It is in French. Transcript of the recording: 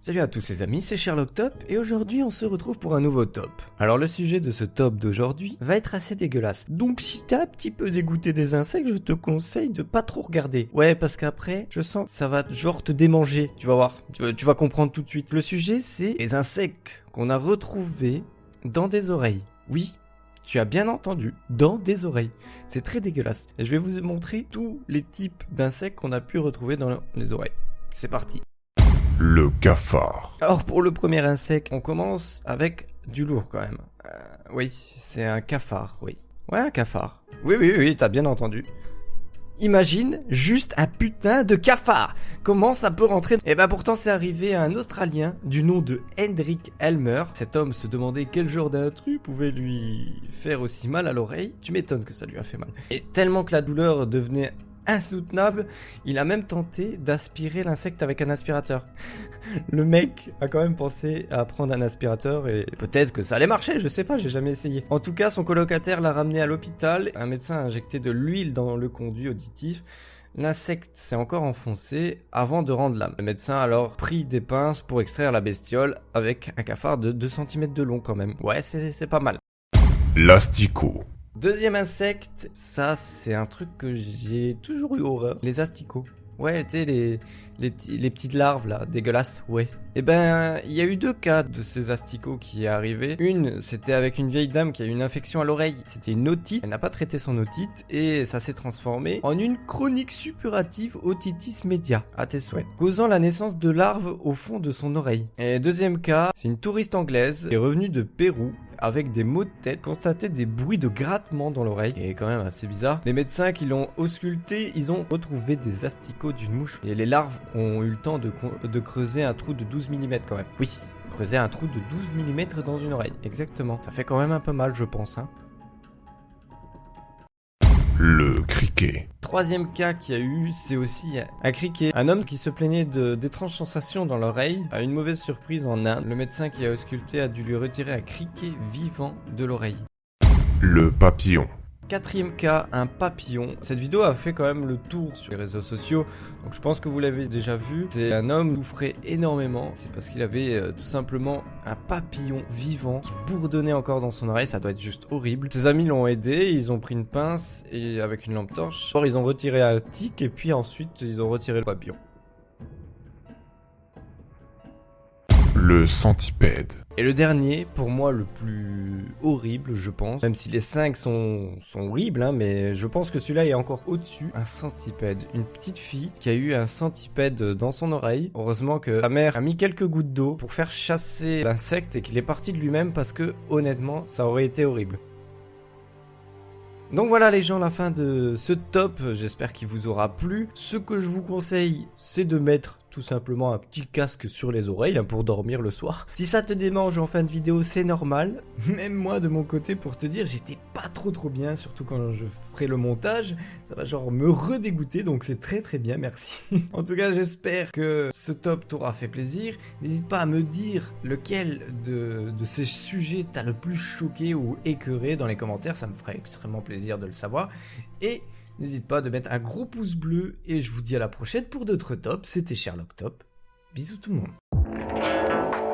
Salut à tous les amis, c'est Sherlock Top et aujourd'hui on se retrouve pour un nouveau top. Alors le sujet de ce top d'aujourd'hui va être assez dégueulasse. Donc si t'es un petit peu dégoûté des insectes, je te conseille de pas trop regarder. Ouais, parce qu'après, je sens que ça va genre te démanger, tu vas voir. Tu vas comprendre tout de suite. Le sujet c'est les insectes qu'on a retrouvés dans des oreilles. Oui, tu as bien entendu, dans des oreilles. C'est très dégueulasse. Et je vais vous montrer tous les types d'insectes qu'on a pu retrouver dans les oreilles. C'est parti. Le cafard. Alors pour le premier insecte, on commence avec du lourd quand même. Oui, c'est un cafard, oui. Ouais, un cafard. Oui, t'as bien entendu. Imagine juste un putain de cafard. Comment ça peut rentrer? Eh ben pourtant c'est arrivé à un Australien du nom de Hendrik Elmer. Cet homme se demandait quel genre d'intrus pouvait lui faire aussi mal à l'oreille. Tu m'étonnes que ça lui a fait mal. Et tellement que la douleur devenait insoutenable, il a même tenté d'aspirer l'insecte avec un aspirateur. Le mec a quand même pensé à prendre un aspirateur et peut-être que ça allait marcher, je sais pas, j'ai jamais essayé. En tout cas, son colocataire l'a ramené à l'hôpital, un médecin a injecté de l'huile dans le conduit auditif. L'insecte s'est encore enfoncé avant de rendre l'âme. Le médecin a alors pris des pinces pour extraire la bestiole avec un cafard de 2 cm de long quand même. Ouais, c'est pas mal. L'asticot. Deuxième insecte, ça c'est un truc que j'ai toujours eu horreur. Les asticots. Ouais, tu sais, les petites larves là, dégueulasses, ouais. Eh ben, il y a eu 2 cas de ces asticots qui est arrivé. Une, c'était avec une vieille dame qui a eu une infection à l'oreille. C'était une otite. Elle n'a pas traité son otite et ça s'est transformé en une chronique suppurative otitis media, à tes souhaits, causant la naissance de larves au fond de son oreille. Et deuxième cas, c'est une touriste anglaise qui est revenue de Pérou avec des maux de tête, constaté des bruits de grattement dans l'oreille, et quand même assez bizarre. Les médecins qui l'ont ausculté, ils ont retrouvé des asticots d'une mouche, et les larves ont eu le temps de creuser un trou de 12 mm quand même. Oui, creuser un trou de 12 mm dans une oreille, exactement. Ça fait quand même un peu mal, je pense, hein. Le criquet. Troisième cas qu'il y a eu, c'est aussi un criquet. Un homme qui se plaignait d'étranges sensations dans l'oreille a une mauvaise surprise en Inde. Le médecin qui a ausculté a dû lui retirer un criquet vivant de l'oreille. Le papillon. Quatrième cas, un papillon. Cette vidéo a fait quand même le tour sur les réseaux sociaux, donc je pense que vous l'avez déjà vu. C'est un homme qui souffrait énormément, c'est parce qu'il avait tout simplement un papillon vivant qui bourdonnait encore dans son oreille, ça doit être juste horrible. Ses amis l'ont aidé, ils ont pris une pince et avec une lampe torche, ils ont retiré un tic et puis ensuite ils ont retiré le papillon. Le centipède. Et le dernier, pour moi le plus horrible je pense, même si les 5 sont horribles, hein, mais je pense que celui-là est encore au-dessus, un centipède. Une petite fille qui a eu un centipède dans son oreille. Heureusement que sa mère a mis quelques gouttes d'eau pour faire chasser l'insecte et qu'il est parti de lui-même parce que honnêtement ça aurait été horrible. Donc voilà les gens, la fin de ce top, j'espère qu'il vous aura plu. Ce que je vous conseille, c'est de mettre tout simplement un petit casque sur les oreilles hein, pour dormir le soir. Si ça te démange en fin de vidéo, c'est normal. Même moi de mon côté, pour te dire, j'étais pas trop bien, surtout quand je ferai le montage. Ça va genre me redégoûter, donc c'est très bien, merci. En tout cas, j'espère que ce top t'aura fait plaisir. N'hésite pas à me dire lequel de ces sujets t'as le plus choqué ou écœuré dans les commentaires, ça me ferait extrêmement plaisir de le savoir. Et n'hésite pas de mettre un gros pouce bleu et je vous dis à la prochaine pour d'autres tops. C'était Sherlock Top. Bisous tout le monde.